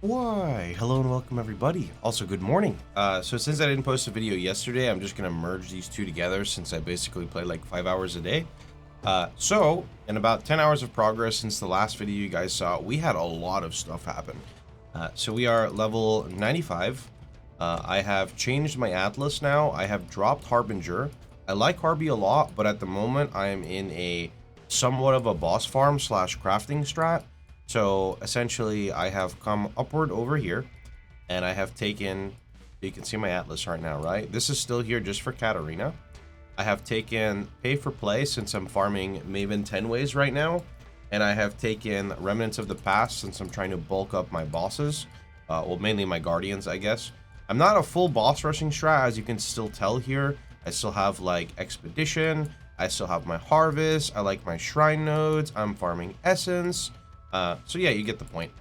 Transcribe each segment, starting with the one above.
Why, hello and welcome everybody. Also, good morning. So since I didn't post a video yesterday, I'm just gonna merge these two together since I basically play like 5 hours a day. So in about 10 hours of progress since the last video you guys saw, we had a lot of stuff happen. So we are level 95. I have changed my Atlas now. I have dropped Harbinger. I like Harby a lot, but at the moment I am in a somewhat of a boss farm slash crafting strat. So essentially I have come upward over here and I have taken, you can see my Atlas right now, right? This is still here just for Katarina. I have taken pay for play since I'm farming Maven 10 ways right now. And I have taken Remnants of the Past since I'm trying to bulk up my bosses. Well, mainly my Guardians, I guess. I'm not a full boss rushing strat, as you can still tell here. I still have like Expedition. I still have my Harvest. I like my Shrine nodes. I'm farming Essence. So yeah, you get the point.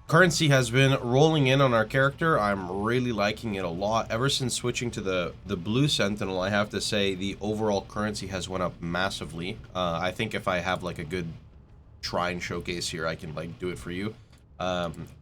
Currency has been rolling in on our character. I'm really liking it a lot. Ever since switching to the blue Sentinel, I have to say the overall currency has went up massively. I think if I have like a good shrine showcase here, I can like do it for you.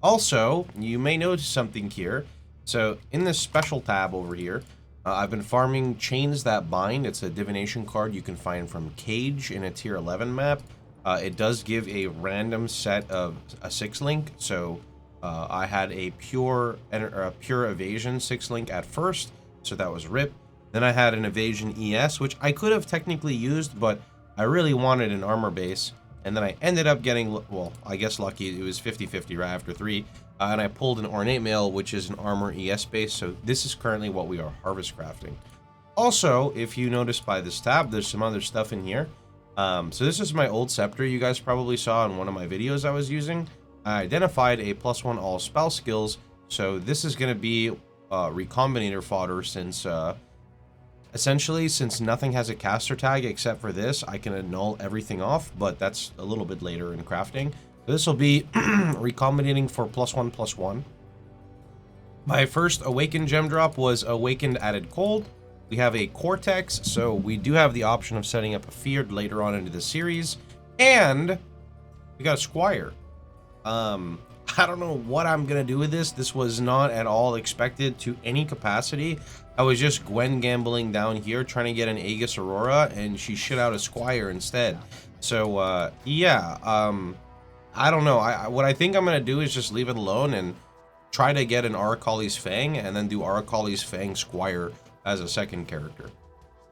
Also, you may notice something here. So in this special tab over here, I've been farming Chains That Bind. It's a divination card you can find from Cage in a tier 11 map. It does give a random set of a 6-link. So I had a pure evasion 6-link at first, so that was RIP. Then I had an evasion ES, which I could have technically used, but I really wanted an armor base. And then I ended up getting, well, I guess lucky, it was 50-50 right after 3. And I pulled an Ornate Mail, which is an armor ES base. So this is currently what we are harvest crafting. Also, if you notice by this tab, there's some other stuff in here. So this is my old scepter you guys probably saw in one of my videos I was using. I identified a +1 all spell skills. So this is going to be recombinator fodder since essentially, since nothing has a caster tag except for this, I can annul everything off, but that's a little bit later in crafting. This will be recombinating for +1/+1. My first awakened gem drop was awakened added cold. We have a Cortex, so we do have the option of setting up a Feared later on into the series. And we got a Squire. I don't know what I'm gonna do with this. This was not at all expected to any capacity. I was just Gwen gambling down here trying to get an Aegis Aurora, and she shit out a Squire instead. So yeah, I don't know. What I think I'm gonna do is just leave it alone and try to get an Aracali's Fang, and then do Aracali's Fang Squire as a second character.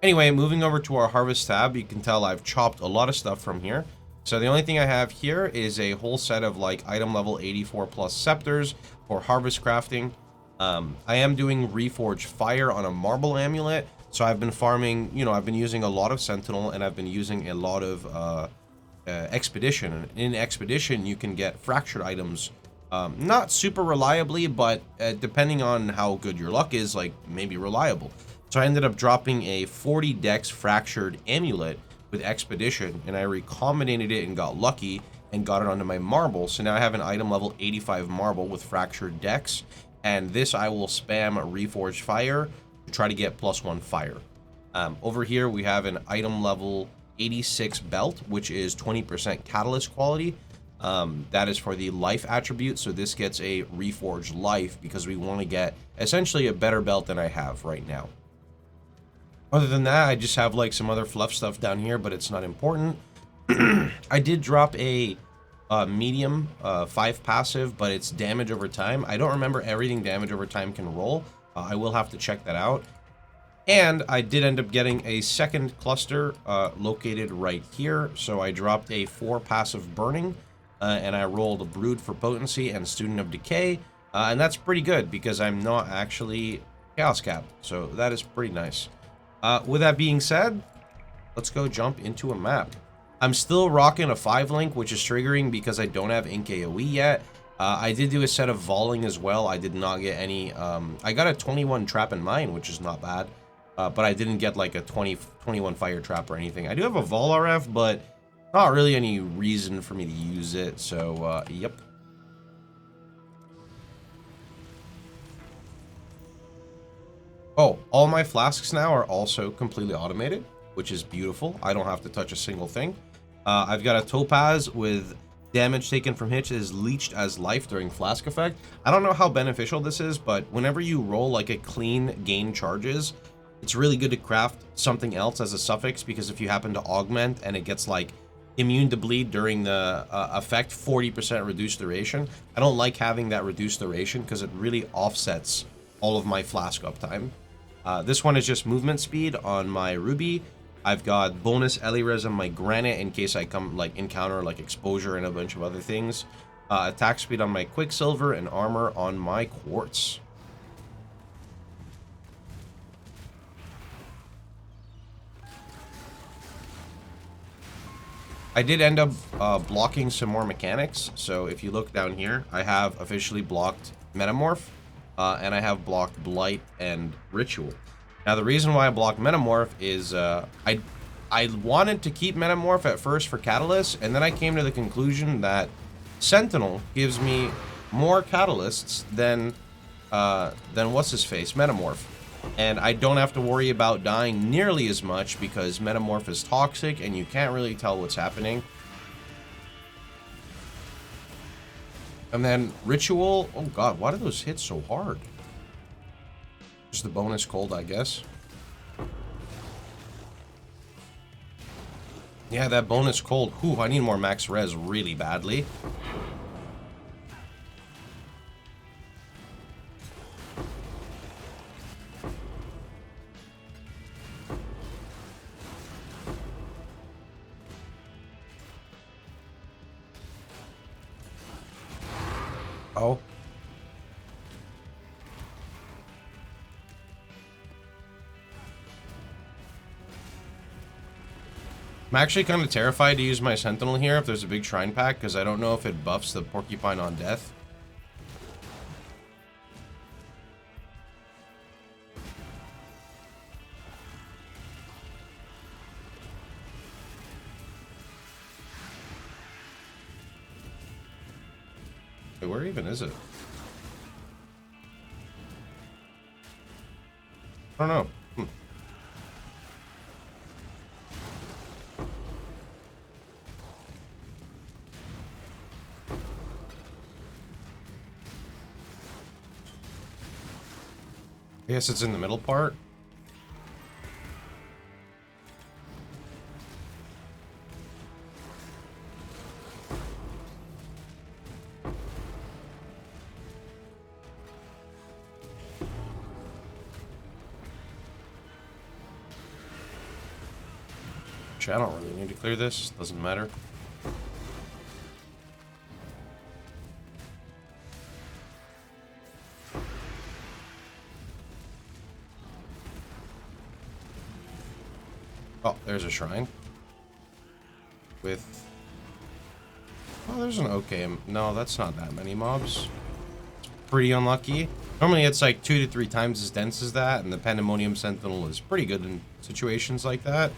Anyway, moving over to our harvest tab, you can tell I've chopped a lot of stuff from here. So the only thing I have here is a whole set of like item level 84 plus scepters for harvest crafting. I am doing Reforged Fire on a marble amulet. So I've been farming, you know, I've been using a lot of Sentinel and I've been using a lot of Expedition. And in Expedition, you can get fractured items, not super reliably, but depending on how good your luck is, like maybe reliable. So I ended up dropping a 40 dex fractured amulet with Expedition, and I recombinated it and got lucky and got it onto my marble. So now I have an item level 85 marble with fractured dex, and this I will spam Reforged Fire to try to get +1 fire. Over here we have an item level 86 belt, which is 20% catalyst quality. That is for the life attribute, so this gets a Reforged life because we want to get essentially a better belt than I have right now. Other than that, I just have like some other fluff stuff down here, but it's not important. I did drop a medium 5 passive, but it's damage over time. I don't remember everything damage over time can roll. I will have to check that out. And I did end up getting a second cluster located right here. So I dropped a 4 passive burning, and I rolled a Brood for potency and Student of Decay. And that's pretty good because I'm not actually Chaos Cap. So that is pretty nice. With that being said, let's go jump into a map. I'm still rocking a 5-link, which is triggering because I don't have Ink AoE yet. I did do a set of Voling as well. I did not get any. I got a 21 Trap and Mine, which is not bad. But I didn't get like a 21 Fire Trap or anything. I do have a Vol RF, but not really any reason for me to use it. So, yep. Oh, all my flasks now are also completely automated, which is beautiful. I don't have to touch a single thing. I've got a Topaz with Damage taken from hits is leached as life during Flask effect. I don't know how beneficial this is, but whenever you roll like a clean gain charges, it's really good to craft something else as a suffix, because if you happen to augment and it gets like immune to bleed during the effect, 40% reduced duration. I don't like having that reduced duration because it really offsets all of my Flask uptime. This one is just movement speed on my Ruby. I've got bonus Elirez on my Granite in case I encounter like exposure and a bunch of other things. Attack speed on my Quicksilver and armor on my Quartz. I did end up blocking some more mechanics. So if you look down here, I have officially blocked Metamorph, and I have blocked Blight and Ritual. Now the reason why I blocked Metamorph is I wanted to keep Metamorph at first for Catalyst, and then I came to the conclusion that Sentinel gives me more Catalysts than what's his face, Metamorph. And I don't have to worry about dying nearly as much because Metamorph is toxic and you can't really tell what's happening. And then Ritual, oh god, why do those hit so hard? Just the bonus cold, I guess. Yeah, that bonus cold. Whew, I need more max res really badly. Oh. I'm actually kind of terrified to use my Sentinel here if there's a big Shrine Pack, because I don't know if it buffs the Porcupine on death. Wait, where even is it? I don't know. I guess it's in the middle part. I don't really need to clear this. Doesn't matter. Oh, there's a shrine. With... oh, there's an okay... no, that's not that many mobs. It's pretty unlucky. Normally it's like 2 to 3 times as dense as that, and the Pandemonium Sentinel is pretty good in situations like that.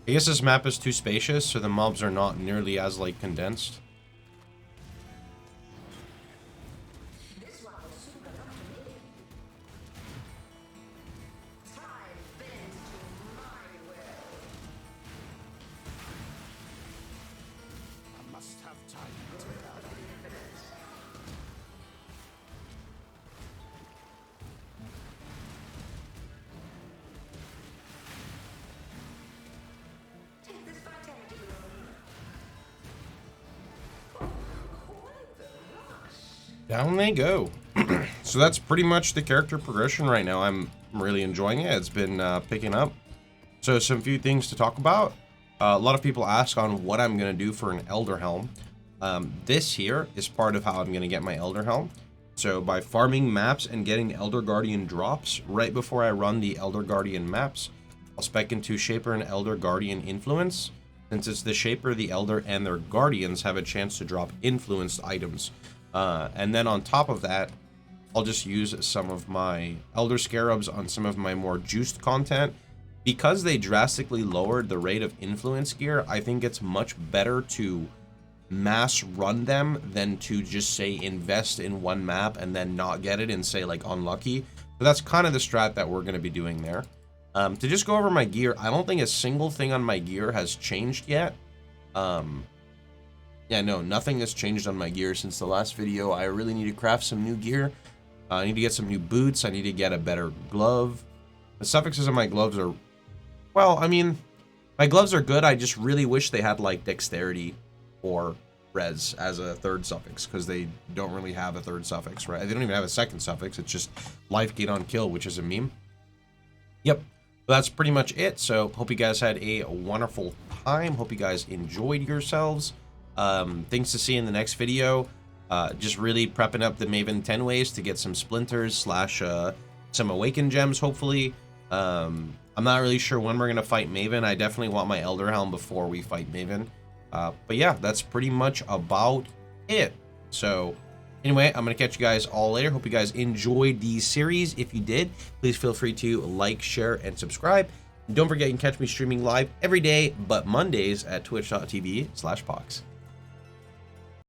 I guess this map is too spacious, so the mobs are not nearly as, like, condensed. Down they go. So that's pretty much the character progression right now. I'm really enjoying it. It's been picking up. So some few things to talk about. A lot of people ask on what I'm going to do for an Elder Helm. This here is part of how I'm going to get my Elder Helm. So by farming maps and getting Elder Guardian drops right before I run the Elder Guardian maps, I'll spec into Shaper and Elder Guardian Influence. Since it's the Shaper, the Elder, and their Guardians have a chance to drop influenced items. And then on top of that, I'll just use some of my Elder Scarabs on some of my more juiced content. Because they drastically lowered the rate of influence gear, I think it's much better to mass run them than to just say invest in one map and then not get it and say like unlucky. So that's kind of the strat that we're going to be doing there. To just go over my gear, I don't think a single thing on my gear has changed yet. Yeah, no, nothing has changed on my gear since the last video. I really need to craft some new gear. I need to get some new boots. I need to get a better glove. The suffixes on my gloves are, well, I mean, my gloves are good. I just really wish they had like dexterity or res as a third suffix, because they don't really have a third suffix, right? They don't even have a second suffix. It's just life gain on kill, which is a meme. Yep, that's pretty much it. So hope you guys had a wonderful time. Hope you guys enjoyed yourselves. Things to see in the next video. Just really prepping up the Maven 10 ways to get some splinters slash some awakened gems, hopefully. I'm not really sure when we're gonna fight Maven. I definitely want my Elder Helm before we fight Maven. But yeah, that's pretty much about it. So anyway, I'm gonna catch you guys all later. Hope you guys enjoyed the series. If you did, please feel free to like, share, and subscribe. And don't forget, you can catch me streaming live every day but Mondays at twitch.tv/Pohx.